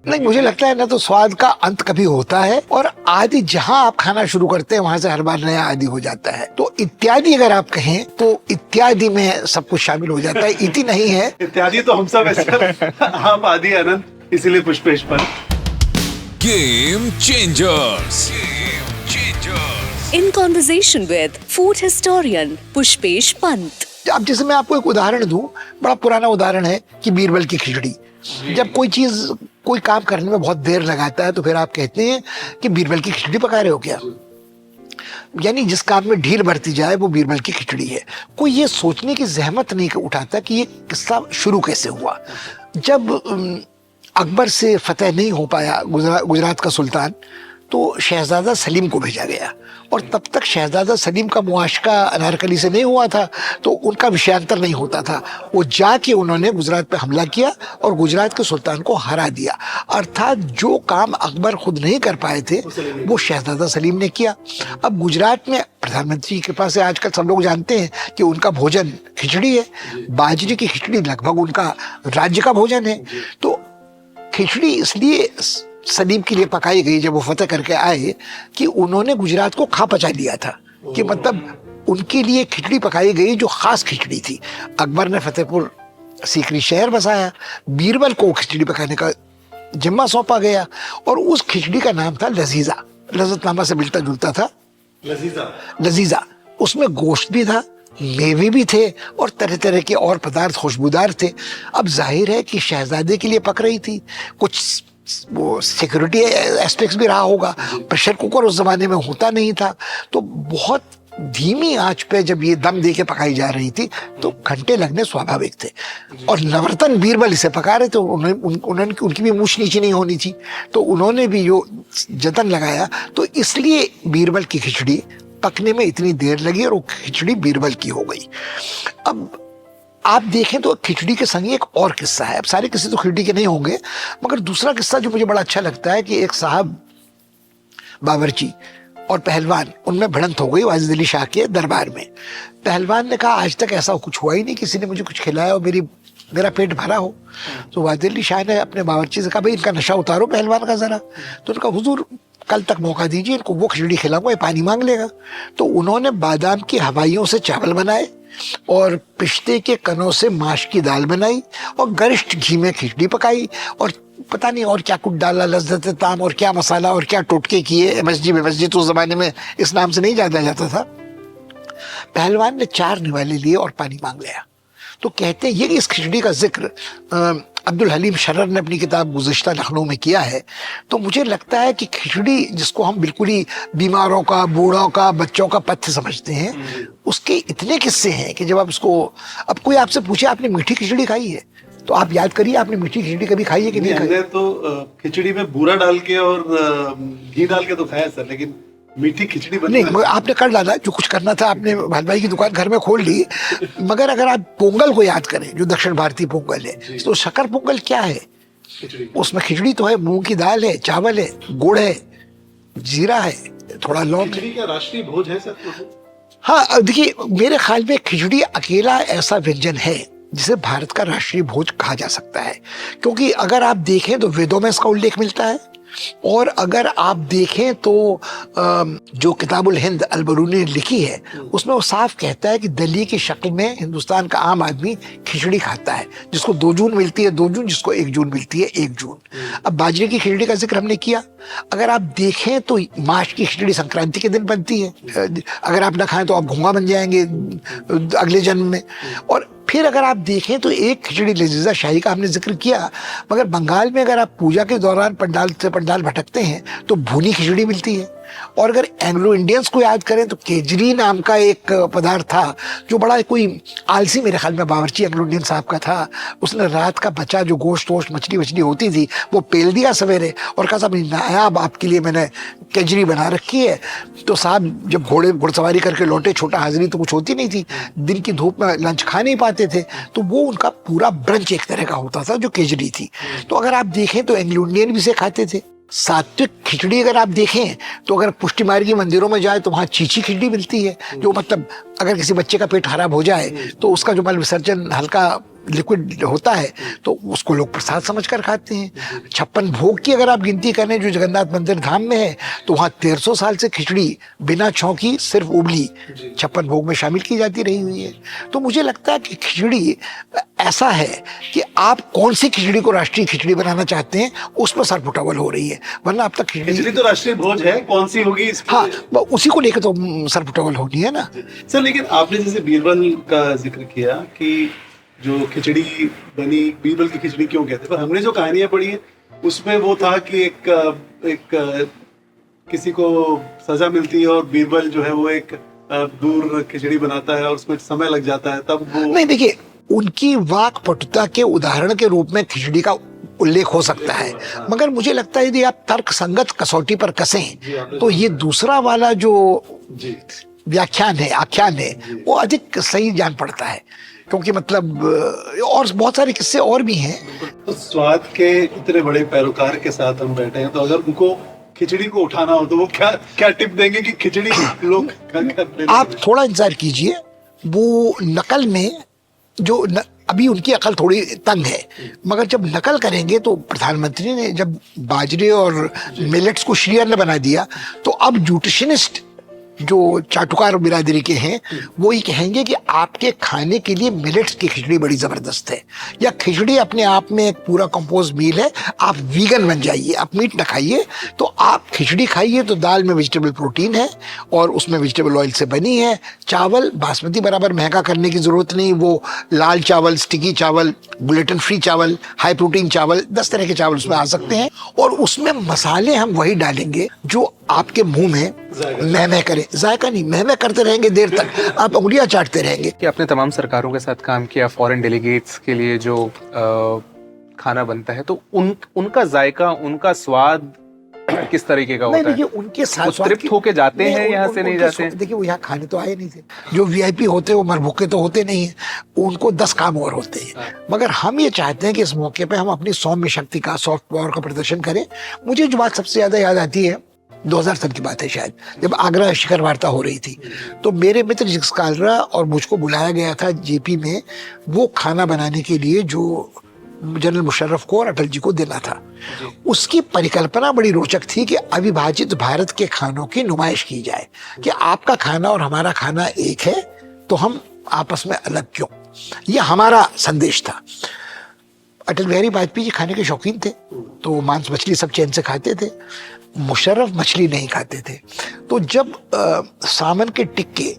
नहीं, मुझे लगता है ना तो स्वाद का अंत कभी होता है, और आदि जहां आप खाना शुरू करते हैं वहां से हर बार नया आदि हो जाता है। तो इत्यादि अगर आप कहें तो इत्यादि में सब कुछ शामिल हो जाता है, इति नहीं है। इत्यादि तो हम सब ऐसे आप आदि अनंत, इसीलिए पुष्पेश पर। Game changers In conversation with food historian Pushpesh Pant. अब जैसे मैं आपको एक उदाहरण दूं, बड़ा पुराना उदाहरण है कि बीरबल की खिचड़ी। जब कोई काम करने में बहुत देर लगाता है तो फिर आप कहते हैं कि बीरबल की खिचड़ी पका रहे हो क्या। यानी जिस काम में ढील बढ़ती जाए वो बीरबल की खिचड़ी है। कोई ये सोचने की जहमत नहीं उठाता कि ये किस्सा शुरू कैसे हुआ। जब अकबर से फतेह नहीं हो पाया गुजरात का सुल्तान, तो शहजादा सलीम को भेजा गया, और तब तक शहजादा सलीम का मुआशका अनारकली से नहीं हुआ था, तो उनका विषयांतर नहीं होता था। वो जाके उन्होंने गुजरात पे हमला किया और गुजरात के सुल्तान को हरा दिया। अर्थात जो काम अकबर खुद नहीं कर पाए थे वो शहजादा सलीम ने किया। अब गुजरात में प्रधानमंत्री के पास आजकल सब लोग जानते हैं कि उनका भोजन खिचड़ी है। बाजरे की खिचड़ी लगभग उनका राज्य का भोजन है। तो खिचड़ी इसलिए सलीम के लिए पकाई गई जब वो फतेह करके आए कि उन्होंने गुजरात को खा पचा लिया था, कि मतलब उनके लिए खिचड़ी पकाई गई जो खास खिचड़ी थी। अकबर ने फतेहपुर सीकरी शहर बसाया, बीरबल को खिचड़ी पकाने का जिम्मा सौंपा गया, और उस खिचड़ी का नाम था लजीजा। लज़्ज़तनामा से मिलता जुलता था, लजीजा। उसमें गोश्त भी था, मेवे भी थे, और तरह तरह के और पदार्थ खुशबूदार थे। अब जाहिर है कि शहजादे के लिए पक रही थी, कुछ वो सिक्योरिटी एस्पेक्ट्स भी रहा होगा। प्रेशर कुकर उस जमाने में होता नहीं था, तो बहुत धीमी आंच पे जब ये दम दे के पकाई जा रही थी तो घंटे लगने स्वाभाविक थे। और नवर्तन बीरबल इसे पका रहे थे, उनकी भी मूछ नीचे नहीं होनी थी, तो उन्होंने भी जो जतन लगाया, तो इसलिए बीरबल की खिचड़ी पकने में इतनी देर लगी और वो खिचड़ी बीरबल की हो गई। अब आप देखें तो खिचड़ी के संग एक और किस्सा है। अब सारे किस्से तो खिचड़ी के नहीं होंगे, मगर दूसरा किस्सा जो मुझे बड़ा अच्छा लगता है कि एक साहब बावर्ची और पहलवान, उनमें भिड़ंत हो गई वाजिद अली शाह के दरबार में। पहलवान ने कहा आज तक ऐसा कुछ हुआ ही नहीं, किसी ने मुझे कुछ खिलाया और मेरा पेट भरा हो। तो वाजिद अली शाह ने अपने बावर्ची से कहा भाई इनका नशा उतारो पहलवान का जरा। तो उनका हुजूर कल तक मौका दीजिए, इनको वो खिचड़ी खिलाऊंगा, ये पानी मांग लेगा। तो उन्होंने बादाम की हवाइयों से चावल बनाए और पिस्ते के कनों से माश की दाल बनाई और गरिष्ठ घी में खिचड़ी पकाई, और पता नहीं और क्या कुछ डाला, लज्जत ताम और क्या मसाला और क्या टोटके किए। मस्जिद उस जमाने में इस नाम से नहीं जाना जाता था। पहलवान ने 4 निवाले लिए और पानी मांग लिया। तो कहते हैं ये इस खिचड़ी का जिक्र अब्दुल हलीम शर्र ने अपनी किताब गुज़िश्ता लखनऊ में किया है। तो मुझे लगता है कि खिचड़ी जिसको हम बिल्कुल ही बीमारों का, बूढ़ों का, बच्चों का पथ्य समझते हैं, उसके इतने किस्से हैं कि जब आप उसको, अब कोई आपसे पूछे आपने मीठी खिचड़ी खाई है, तो आप याद करिए आपने मीठी खिचड़ी कभी खाई है कि नहीं खाई? हमने तो खिचड़ी में बूरा डाल के और घी डाल के तो खाया सर, लेकिन मीठी खिचड़ी नहीं, मगर आपने कर डाला जो कुछ करना था, आपने भाई की दुकान घर में खोल ली। मगर अगर आप पोंगल को याद करें जो दक्षिण भारतीय पोंगल है, तो शक्कर पोंगल क्या है? उसमें खिचड़ी तो है, मूंग की दाल है, चावल है, गुड़ है, जीरा है, थोड़ा लौंग। खिचड़ी क्या राष्ट्रीय भोज है सर? हाँ देखिए, मेरे ख्याल में खिचड़ी अकेला ऐसा व्यंजन है जिसे भारत का राष्ट्रीय भोज कहा जा सकता है। क्योंकि अगर आप देखें तो वेदों में इसका उल्लेख मिलता है, और अगर आप देखें तो जो किताबुल हिंद अल-बरूनी ने लिखी है उसमें वो साफ कहता है कि दलिए की शक्ल में हिंदुस्तान का आम आदमी खिचड़ी खाता है, जिसको 2 जून मिलती है 2 जून, जिसको 1 जून मिलती है 1 जून। अब बाजरे की खिचड़ी का जिक्र हमने किया, अगर आप देखें तो माश की खिचड़ी संक्रांति के दिन बनती है। अगर आप ना खाएं तो आप घोंगा बन जाएंगे अगले जन्म में। और फिर अगर आप देखें तो एक खिचड़ी लजीजा शाही का हमने जिक्र किया, मगर बंगाल में अगर आप पूजा के दौरान पंडाल से पंडाल भटकते हैं तो भुनी खिचड़ी मिलती है। और अगर एंग्लो इंडियंस को याद करें तो केजरी नाम का एक पदार्थ था जो बड़ा कोई आलसी, मेरे ख्याल में बावर्ची एंग्लो इंडियन साहब का था। उसने रात का बचा जो गोश्त वोश्त मछली वछली होती थी वो पेल दिया सवेरे और कहा साहब नायाब आपके लिए मैंने केजरी बना रखी है। तो साहब जब घुड़सवारी करके लौटे, छोटा हाजिरी तो कुछ होती नहीं थी, दिन की धूप में लंच खा नहीं पाते थे, तो वो उनका पूरा ब्रंच एक तरह का होता था जो केजरी थी। तो अगर आप देखें तो एंग्लो इंडियन भी से खाते थे। सात्विक खिचड़ी अगर आप देखें तो अगर पुष्टि मार्ग की मंदिरों में जाए तो वहाँ चीची खिचड़ी मिलती है, जो मतलब अगर किसी बच्चे का पेट खराब हो जाए तो उसका जो मल विसर्जन हल्का लिक्विड होता है तो उसको लोग प्रसाद समझकर खाते हैं। 56 भोग की अगर आप गिनती करें जो जगन्नाथ मंदिर धाम में है तो वहाँ 1300 साल से खिचड़ी बिना छौंकी सिर्फ उबली 56 भोग में शामिल की जाती रही हुई है। तो मुझे लगता है कि खिचड़ी ऐसा है कि आप कौन सी खिचड़ी को राष्ट्रीय खिचड़ी बनाना चाहते हैं उस पर सरपुटावल हो रही है, वरना अब तक खिचड़ी तो राष्ट्रीय भोज है, कौन सी होगी इस हाँ उसी को लेकर तो सरपुटावल होनी है ना। सर लेकिन आपने जैसे बीरबल का जिक्र किया कि जो खिचड़ी बनी, बीरबल की खिचड़ी क्यों कहते हैं, पर हमने जो कहानियां पढ़ी है उसमें वो था कि एक किसी को सजा मिलती है और बीरबल जो है वो एक दूर खिचड़ी बनाता है और उसमें समय लग जाता है, तब वो नहीं। देखिए उनकी वाक पटुता के उदाहरण के रूप में खिचड़ी का उल्लेख हो सकता है, मगर मुझे लगता है यदि आप तर्क संगत कसौटी पर कसें तो ये दूसरा वाला जो व्याख्यान है, आख्यान है, वो अधिक सही जान पड़ता है, क्योंकि मतलब और बहुत सारे किस्से और भी हैं। तो स्वाद के इतने बड़े पैरोकार के साथ हम बैठे हैं, तो अगर उनको खिचड़ी को उठाना हो तो वो क्या टिप देंगे कि खिचड़ी लोग आप थोड़ा इंतजार कीजिए, वो नकल में जो अभी उनकी अकल थोड़ी तंग है, मगर जब नकल करेंगे तो प्रधानमंत्री ने जब बाजरे और मिलेट्स को श्री अन्न बना दिया तो अब न्यूट्रिशनिस्ट जो चाटुकार बिरादरी के हैं वो ही कहेंगे कि आपके खाने के लिए मिलेट्स की खिचड़ी बड़ी जबरदस्त है, या खिचड़ी अपने आप में एक पूरा कंपोज मील है, आप वीगन बन जाइए, आप मीट ना खाइए, तो आप खिचड़ी खाइए तो दाल में वेजिटेबल प्रोटीन है और उसमें वेजिटेबल ऑयल से बनी है। चावल बासमती बराबर महंगा करने की जरूरत नहीं, वो लाल चावल, स्टिकी चावल, ग्लूटेन फ्री चावल, हाई प्रोटीन चावल, 10 तरह के चावल उसमें आ सकते हैं और उसमें मसाले हम वही डालेंगे जो आपके मुंह में महमह करे, जायका नहीं, महमह करते रहेंगे देर तक, आप उंगलियां चाटते रहेंगे। कि आपने तमाम सरकारों के साथ काम किया, फॉरेन डेलीगेट्स के लिए जो खाना बनता है तो उनका जायका, उनका स्वाद किस तरीके का होता है? देखिए उनके साथ तृप्त होके जाते हैं यहाँ से नहीं जाते हैं? देखिए वो यहाँ खाने तो आए नहीं थे, जो वीआईपी होते हैं वो मरभुक्के तो होते नहीं है, उनको 10 काम और होते हैं, मगर हम ये चाहते हैं कि इस मौके पे हम अपनी सौम्य शक्ति का, सॉफ्ट पावर का प्रदर्शन करें। मुझे जो बात सबसे ज्यादा याद आती है 2000 साल की बात है शायद, जब आगरा शिखर वार्ता हो रही थी तो मेरे मित्र जिक्स कालरा और मुझको बुलाया गया था जेपी में वो खाना बनाने के लिए जो जनरल मुशर्रफ को और अटल जी को देना था। उसकी परिकल्पना बड़ी रोचक थी कि अविभाजित भारत के खानों की नुमाइश की जाए कि आपका खाना और हमारा खाना एक है तो हम आपस में अलग क्यों, यह हमारा संदेश था। अटल बिहारी वाजपेयी जी खाने के शौकीन थे तो मांस मछली सब चैन से खाते थे, मुशर्रफ मछली नहीं खाते थे। तो जब सामन के टिक्के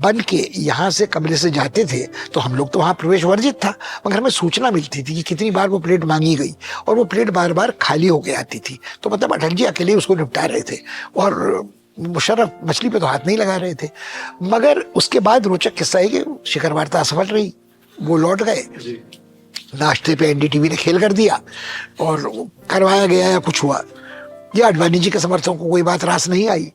बन के यहाँ से कमरे से जाते थे तो हम लोग तो वहाँ प्रवेश वर्जित था, मगर हमें सूचना मिलती थी कि कितनी बार वो प्लेट मांगी गई और वो प्लेट बार बार खाली हो के आती थी, तो मतलब अटल जी अकेले उसको निपटा रहे थे और मुशर्रफ मछली पे तो हाथ नहीं लगा रहे थे। मगर उसके बाद रोचक किस्सा है कि शिखर वार्ता असफल रही, वो लौट गए, नाश्ते पे एनडीटीवी ने खेल कर दिया और करवाया गया या कुछ हुआ, या अडवाणी जी के समर्थकों को कोई बात रास नहीं आई।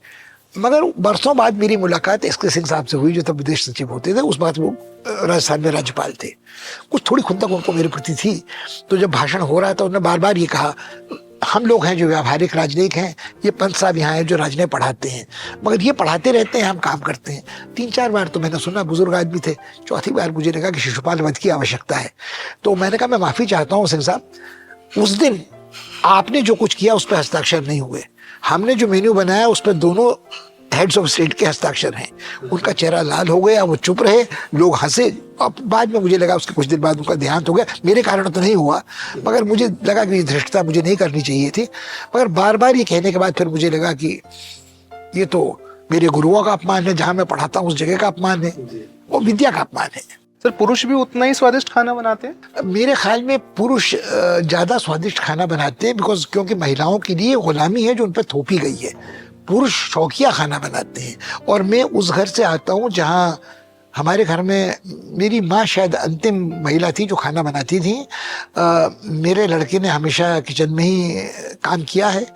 मगर बरसों बाद मेरी मुलाकात एसके सिंह साहब से हुई जो तब विदेश सचिव होते थे, उस बात वो राजस्थान में राज्यपाल थे, कुछ थोड़ी खुंदक उनको मेरे प्रति थी। तो जब भाषण हो रहा था उन्होंने बार बार ये कहा, हम लोग हैं जो व्यावहारिक राजनयिक हैं, ये पंत साहब यहाँ हैं जो राजनय पढ़ाते हैं, मगर ये पढ़ाते रहते हैं, हम काम करते हैं। 3-4 बार तो मैंने सुना, बुजुर्ग आदमी थे, चौथी बार मुझे लगा कि शिशुपाल वध की आवश्यकता है। तो मैंने कहा मैं माफी चाहता हूँ सिंह साहब, उस दिन आपने जो कुछ किया उस पर हस्ताक्षर नहीं हुए, हमने जो मेन्यू बनाया उस पर दोनों हेड्स ऑफ स्टेट के हस्ताक्षर हैं। उनका चेहरा लाल हो गया, वो चुप रहे, लोग हंसे। अब बाद में मुझे लगा उसके कुछ दिन बाद उनका देहांत हो गया, मेरे कारण तो नहीं हुआ, मगर मुझे लगा कि ये धृष्टता मुझे नहीं करनी चाहिए थी। मगर बार बार ये कहने के बाद फिर मुझे लगा कि ये तो मेरे गुरुओं का अपमान है, जहाँ मैं पढ़ाता हूँ उस जगह का अपमान है, वो विद्या का अपमान है। सर पुरुष भी उतना ही स्वादिष्ट खाना बनाते हैं? मेरे ख्याल में पुरुष ज्यादा स्वादिष्ट खाना बनाते हैं, बिकॉज क्योंकि महिलाओं के लिए गुलामी है जो उन पर थोपी गई है। पुरुष शौकिया खाना बनाते हैं और मैं उस घर से आता हूँ जहाँ हमारे घर में मेरी माँ शायद अंतिम महिला थी जो खाना बनाती थी। मेरे लड़के ने हमेशा किचन में ही काम किया है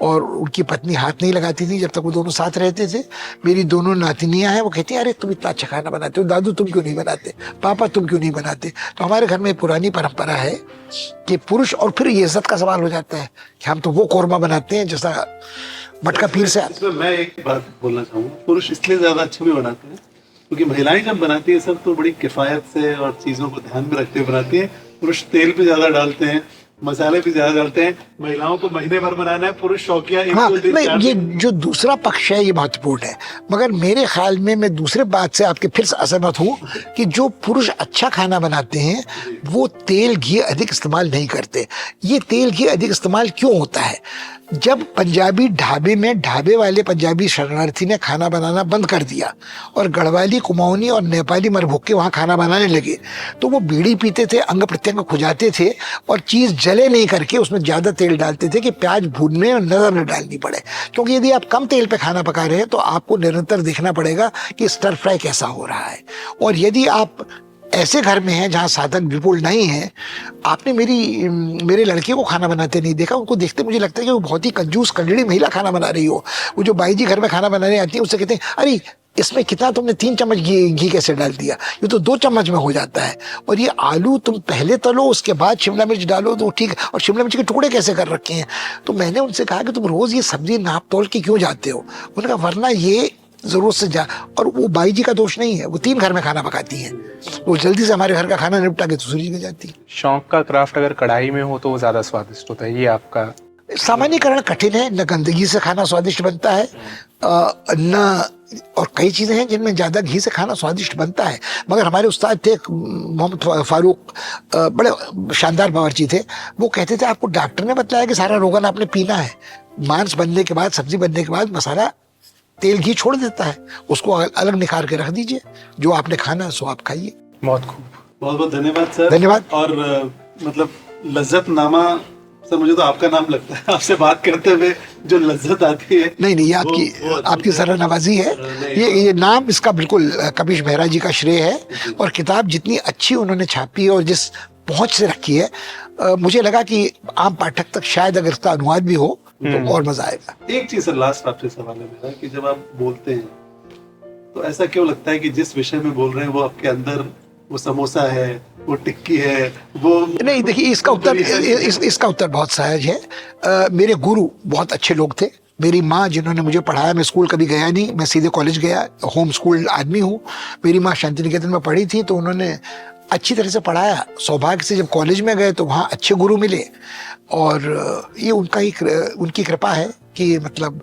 और उनकी पत्नी हाथ नहीं लगाती थी जब तक वो दोनों साथ रहते थे। मेरी दोनों नातिनियाँ हैं, वो कहती हैं अरे तुम इतना अच्छा खाना बनाते हो, दादू तुम क्यों नहीं बनाते, पापा तुम क्यों नहीं बनाते। तो हमारे घर में पुरानी परंपरा है कि पुरुष, और फिर ये इज्जत का सवाल हो जाता है कि हम तो वो कौरमा बनाते हैं जैसा मटका पीर से। इसमें मैं एक बात बोलना चाहूँगा, पुरुष इसलिए ज्यादा अच्छे भी बनाते हैं क्योंकि महिलाएं जब बनाती है सब तो बड़ी किफायत से और चीजों को ध्यान में रखते हुए बनाती है। पुरुष तेल पे ज्यादा डालते हैं, मसाले भी ज्यादा डालते हैं। महिलाओं को महीने भर बनाना है, पुरुष शौकिया एक हाँ दो दिन नहीं, चार ये दिन। जो दूसरा पक्ष है ये महत्वपूर्ण है, मगर मेरे ख्याल में मैं दूसरे बात से आपके फिर से असहमत हूँ कि जो पुरुष अच्छा खाना बनाते हैं वो तेल घी अधिक इस्तेमाल नहीं करते। ये तेल घी अधिक इस्तेमाल क्यों होता है? जब पंजाबी ढाबे में ढाबे वाले पंजाबी शरणार्थी ने खाना बनाना बंद कर दिया और गढ़वाली, कुमाऊनी और नेपाली मरभुक्के वहाँ खाना बनाने लगे, तो वो बीड़ी पीते थे, अंग प्रत्यंग खुजाते थे और चीज़ जले नहीं करके उसमें ज़्यादा तेल डालते थे कि प्याज भूनने और नज़र न डालनी पड़े। क्योंकि यदि आप कम तेल पे खाना पका रहे हैं तो आपको निरंतर देखना पड़ेगा कि स्टर फ्राई कैसा हो रहा है। और यदि आप ऐसे घर में हैं जहाँ साधन विपुल नहीं है, आपने मेरे लड़के को खाना बनाते नहीं देखा, उनको देखते मुझे लगता है कि वो बहुत ही कंजूस कंजड़ी महिला खाना बना रही हो। वो जो बाई जी घर में खाना बनाने आती है उससे कहते हैं अरे इसमें कितना तुमने 3 चम्मच घी कैसे डाल दिया, ये तो 2 चम्मच में हो जाता है। और ये आलू तुम पहले तलो उसके बाद शिमला मिर्च डालो तो ठीक है, और शिमला मिर्च के टुकड़े कैसे कर रखे हैं। तो मैंने उनसे कहा कि तुम रोज ये सब्जी नाप तोल के क्यों जाते हो? उन्होंने कहा वरना ये जरूरत से जा। और वो बाई जी का दोष नहीं है, वो 3 घर में खाना पकाती हैं, वो जल्दी से हमारे घर का खाना निपटा के दूसरी जगह जाती है। शौक का क्राफ्ट अगर कढ़ाई में हो तो वो ज्यादा स्वादिष्ट होता है, ये आपका? सामान्यकरण कठिन है, न गंदगी से खाना स्वादिष्ट बनता है न, और कई चीज़ें हैं जिनमें ज़्यादा घी से खाना स्वादिष्ट बनता है। मगर हमारे उस्ताद थे मोहम्मद फारूक, बड़े शानदार बावर्ची थे। वो कहते थे आपको डॉक्टर ने बताया कि सारा रोगन आपने पीना है, मांस बनने के बाद, सब्जी बनने के बाद मसाला तेल घी छोड़ देता है, उसको अलग निकाल के रख दीजिए, जो आपने खाना है सो आप खाइए। बहुत खूब, बहुत बहुत धन्यवाद सर। धन्यवाद। और मतलब लज्जतनामा सर, मुझे तो आपका नाम लगता है, आपसे बात करते हुए जो लज्जत आती है। नहीं नहीं, ये वो आपकी सराह नवाजी है। ये नाम इसका बिल्कुल कबीश मेहरा जी का श्रेय है। और किताब जितनी अच्छी उन्होंने छापी है और जिस पहुंच से रखी है, मुझे लगा कि आम पाठक तक शायद अगर इसका अनुवाद भी हो तो और मजा आएगा। एक चीज सर, लास्ट आपसे सवाल है मेरा कि जब आप बोलते हैं तो ऐसा क्यों लगता है कि जिस विषय में बोल रहे हैं वो आपके अंदर वो समोसा है, वो टिक्की है, वो नहीं, देखिए इसका उत्तर बहुत सहज है। मेरे गुरु बहुत अच्छे लोग थे। मेरी माँ जिन्होंने मुझे पढ़ाया, मैं स्कूल कभी गया नहीं, मैं सीधे कॉलेज गया, होम स्कूल आदमी हूँ। मेरी माँ शांति निकेतन में पढ़ी थी तो उन्होंने अच्छी तरह से पढ़ाया। सौभाग्य से जब कॉलेज में गए तो वहाँ अच्छे गुरु मिले, और ये उनकी कृपा है कि मतलब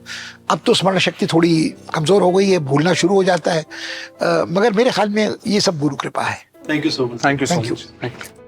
अब तो स्मरण शक्ति थोड़ी कमज़ोर हो गई है, भूलना शुरू हो जाता है, मगर मेरे ख्याल में ये सब गुरु कृपा है। Thank you so much. Thank you so Thank you. Much.